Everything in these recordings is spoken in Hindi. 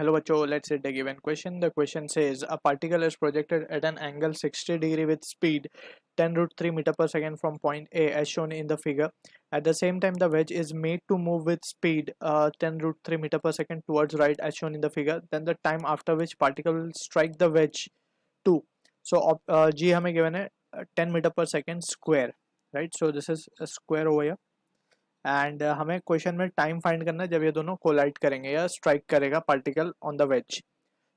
Hello बच्चों, let's read the given question. The question says a particle is projected at an angle 60 degree with speed 10 root 3 meter per second from point A as shown in the figure. At the same time, the wedge is made to move with speed 10 root 3 meter per second towards right as shown in the figure. Then the time after which particle will strike the wedge 2. So G हमें given है 10 meter per second square, right? So this is a square over here. And हमें क्वेश्चन में टाइम फाइंड करना है जब ये दोनों कोलाइड करेंगे या स्ट्राइक करेगा particle on the ways.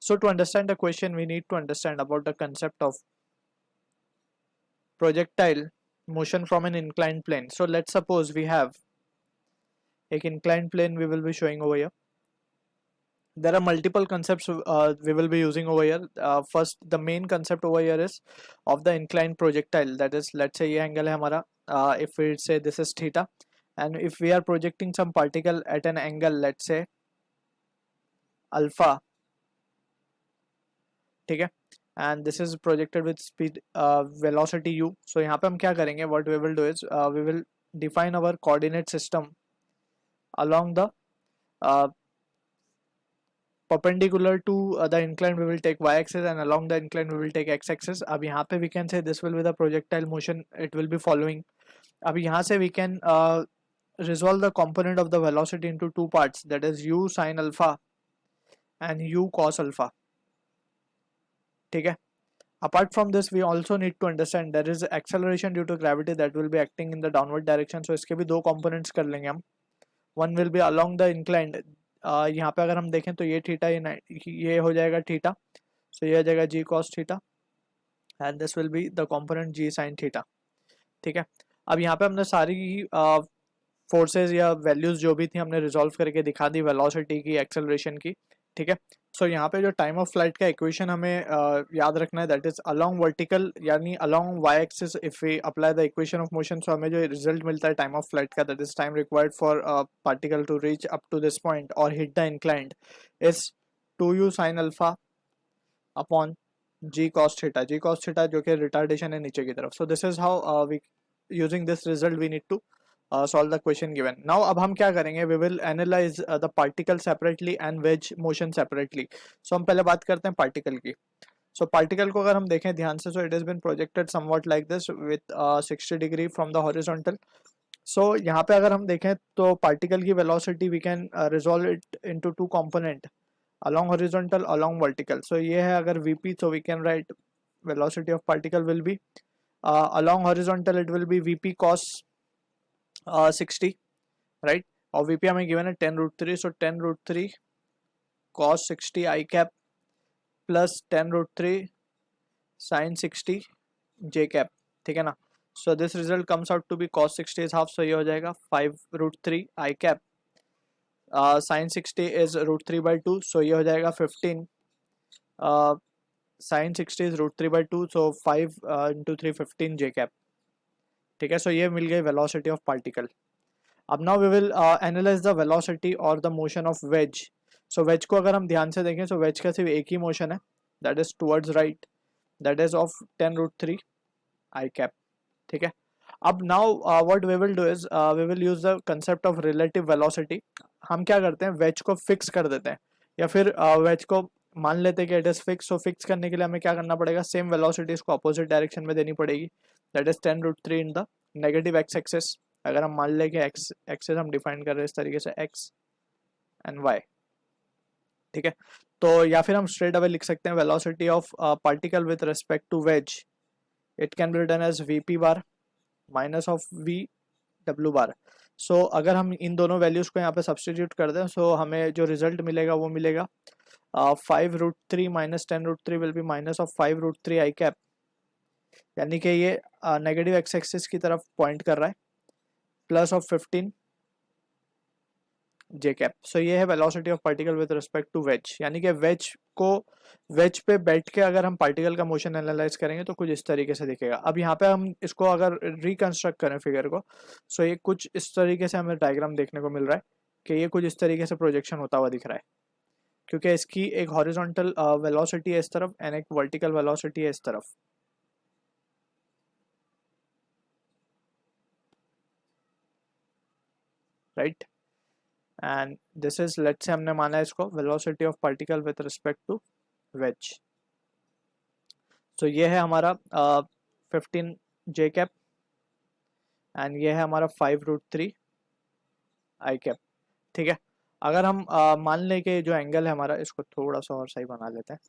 So to understand the question, we need to understand about the concept of projectile motion from an inclined plane. So let's suppose we have a inclined plane we will be showing over here. There are multiple concepts we will be using over here. First, the main concept over here is of the inclined projectile. That is, let's say ये angle है हमारा. If we say this is theta, and if we are projecting some particle at an angle, let's say alpha, ठीक है, and this is projected with speed velocity u. So यहाँ पे हम क्या करेंगे, what we will do is we will define our coordinate system along the uh, perpendicular to the incline we will take y-axis, and along the incline we will take x-axis. अब यहाँ पे we can say this will be the projectile motion it will be following. अब यहाँ से we can resolve the component of the velocity into two parts, that is u sin alpha and u cos alpha. ठीक है. Apart from this, we also need to understand there is acceleration due to gravity that will be acting in the downward direction. So इसके भी दो components कर लेंगे हम. One will be along the inclined. यहाँ पे अगर हम देखें तो ये थीटा ये हो जाएगा थीटा. So ये हो जाएगा g cos theta and this will be the component g sin theta. ठीक है. अब यहाँ पे हमने सारी फोर्सेस या वैल्यूज जो भी थी हमने रिजॉल्व करके दिखा दी, वेलोसिटी की, एक्सेलरेशन की. ठीक है. सो यहाँ पे जो टाइम ऑफ फ्लाइट का इक्वेशन हमें याद रखना है, दैट इज अलोंग वर्टिकल यानी along Y axis if we apply the equation of motion. So हमें जो रिजल्ट मिलता है टाइम ऑफ फ्लाइट का, that is time required for particle to reach up to this point और hit the inclined is 2u sin alpha upon g cos theta. g cos theta जो कि रिटार्डेशन है नीचे की तरफ. So this is how we using this result we need to solve the question given. Now अब हम क्या करेंगे, we will analyze the particle separately and wedge motion separately. So हम पहले बात करते हैं particle की. So particle को अगर हम देखें ध्यान से, so it has been projected somewhat like this with 60 degree from the horizontal. So यहाँ पे अगर हम देखें तो particle की velocity we can resolve it into two component, along horizontal, along vertical. So ये है अगर VP, so we can write velocity of particle will be along horizontal it will be VP cos 60, right. और वीपी हमें गिवन है 10 root 3. So 10 root 3 cos 60 I cap plus 10 root 3 sine 60 J cap. ठीक है ना. So this result comes out to be cos 60 is half. So ये हो जाएगा 5 root 3 I cap sine 60 is root 3 by 2. So ये हो जाएगा 15 sine 60 is root 3 by 2. So 5 into 3 15 J cap. ठीक है. सो ये मिल गई वेलोसिटी ऑफ पार्टिकल. अब now we will analyse the velocity और the motion of wedge. So wedge को अगर हम ध्यान से देखें, सो वेज का सिर्फ एक ही मोशन है, that is towards right, that is of 10 root 3 I cap. ठीक है. अब now what we will do is we will use the concept of relative velocity. हम क्या करते हैं, वेज को फिक्स कर देते हैं या फिर वेज को मान लेते हैं कि इट इज फिक्स. सो फिक्स करने के लिए हमें क्या करना पड़ेगा, सेम वेलोसिटी इसको अपोजिट डायरेक्शन में देनी पड़ेगी, that is 10 root 3 in the negative X axis. अगर हम मान लें कि एक्स एक्सिस हम डिफाइन कर रहे हैं इस तरीके से एक्स एंड वाई. ठीक है. तो या फिर हम स्ट्रेट अवे लिख सकते हैं velocity of particle with respect to wedge, it can be written as VP bar minus of V W bar. So अगर हम इन दोनों वैल्यूज को यहाँ पे सब्सटीट्यूट कर दें, सो हमें जो रिजल्ट मिलेगा वो मिलेगा 5 root 3 minus 10 root 3 will be minus of 5 root 3 I cap, यानी कि ये नेगेटिव एक्स एक्सिस की तरफ पॉइंट कर रहा है, प्लस ऑफ 15 जे कैप. सो ये है velocity of particle with respect to wedge. यानी कि वेज पे बैठ के अगर हम पार्टिकल का मोशन एनालाइज करेंगे तो कुछ इस तरीके से दिखेगा. अब यहाँ पे हम इसको अगर रिकंस्ट्रक्ट करें फिगर को, सो ये कुछ इस तरीके से हमें डायग्राम देखने को मिल रहा है कि ये कुछ इस तरीके से प्रोजेक्शन होता हुआ दिख रहा है, क्योंकि इसकी एक हॉरिजॉन्टल वेलोसिटी है इस तरफ एंड एक वर्टिकल वेलोसिटी है इस तरफ. Right. And this is, let's say हमने माना है इसको velocity of particle with respect to wedge. तो ये है हमारा 15 जे कैप एंड ये है हमारा 5√3 आई कैप। ठीक है, अगर हम मान लें कि जो एंगल है हमारा, इसको थोड़ा सा और सही बना लेते हैं।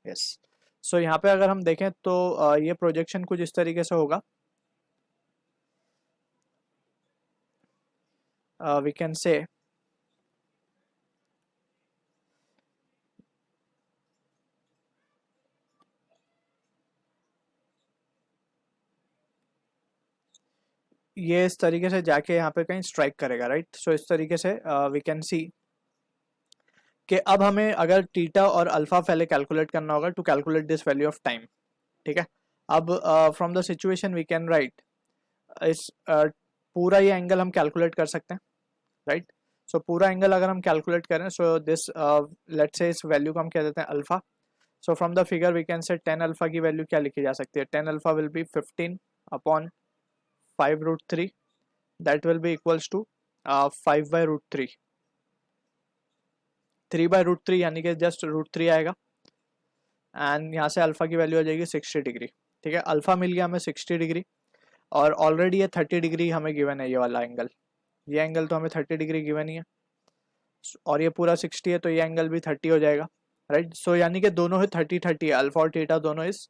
यस, सो यहाँ पे अगर हम देखें तो ये प्रोजेक्शन कुछ इस तरीके से होगा। वी कैन से ये इस तरीके से जाके यहाँ पे कहीं स्ट्राइक करेगा, राइट। सो इस तरीके से वी कैन सी कि अब हमें अगर थीटा और अल्फा पहले कैलकुलेट करना होगा to calculate this value of time. ठीक है, अब from the situation we can write इस पूरा ये एंगल हम कैलकुलेट कर सकते हैं, राइट। सो पूरा एंगल अगर हम कैलकुलेट करें, सो दिस लेट्स से इस वैल्यू को हम कह देते हैं alpha. So from the figure we can say 10 alpha की वैल्यू क्या लिखी जा सकती है, 10 alpha will be 15 upon 5√3, that will be equals to 5/√3, 3/√3 यानी कि जस्ट √3 आएगा। एंड यहाँ से अल्फा की वैल्यू आ जाएगी 60 डिग्री। ठीक है, अल्फा मिल गया हमें 60 डिग्री, और ऑलरेडी ये 30 डिग्री हमें गिवन है, ये वाला एंगल, ये एंगल तो हमें 30 डिग्री गिवन ही है, और ये पूरा 60 है तो ये एंगल भी 30 हो जाएगा, राइट। सो यानी कि दोनों है 30-30 है, अल्फा और थीटा दोनों is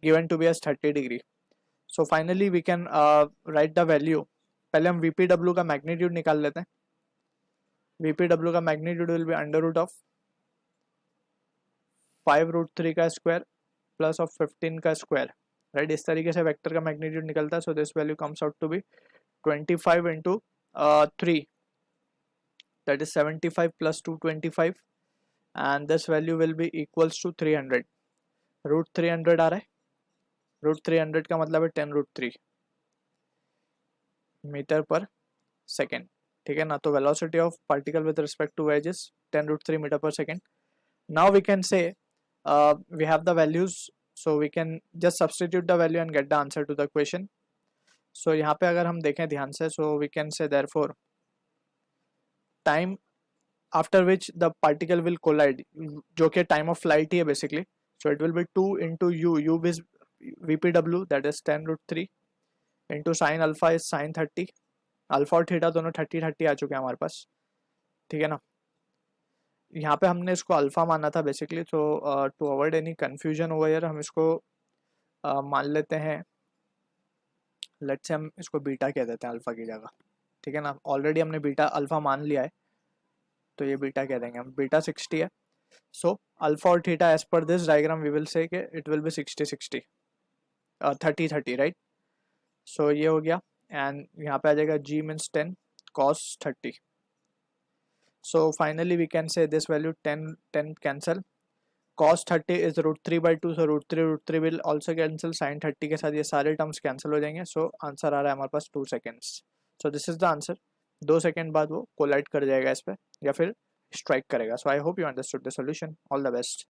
given to be as 30 degree. So finally we can write the value. पहले हम वीपीडब्ल्यू का मैग्नीट्यूड निकाल लेते हैं। वीपीडब्ल्यू का magnitude will be under root of 5√3 का स्क्वायर प्लस ऑफ 15 का स्क्वायर, राइट। इस तरीके से वेक्टर का मैग्नीट्यूड निकलता है। So this value comes out to be 25 into 3, that is 75 plus 225, and this value will be equals to 300। Root 300 आ रहा है, रूट 300 का मतलब है 10√3 मीटर पर सेकेंड। ठीक है ना, तो velocity of particle with respect to wedge is 10√3 metre पर second. Now we can say we have the values, so we can just substitute the value and get the answer to the question। so यहाँ पे अगर हम देखें ध्यान से, so we can say therefore time after which the particle will collide, जो कि time of flight ही है basically, so it will be 2 into u is vpw, that is 10√3 into sin alpha is sin 30, alpha और थीटा दोनों 30-30 आ चुके हैं हमारे पास। ठीक है ना, यहाँ पे हमने इसको अल्फा माना था बेसिकली, तो to avoid any confusion over here हम इसको मान लेते हैं, लेट्स से हम इसको बीटा कह देते हैं अल्फा की जगह। ठीक है ना, ऑलरेडी हमने बीटा अल्फा मान लिया है, तो ये बीटा कह देंगे हम, बीटा 60 है। सो अल्फा और theta as per this diagram we will say कि it will be 60-60 30-30, right. So ये हो गया, एंड यहाँ पे आ जाएगा g means 10 cos 30। so finally we can say this value 10 cancel, cos 30 is √3/2, so √3 will also cancel, sin 30 के साथ ये सारे टर्म्स कैंसिल हो जाएंगे। सो आंसर आ रहा है हमारे पास 2 seconds. So this is the answer. 2 second बाद वो कोलाइड कर जाएगा इस पर या फिर स्ट्राइक करेगा। So I hope you understood the solution. All the best.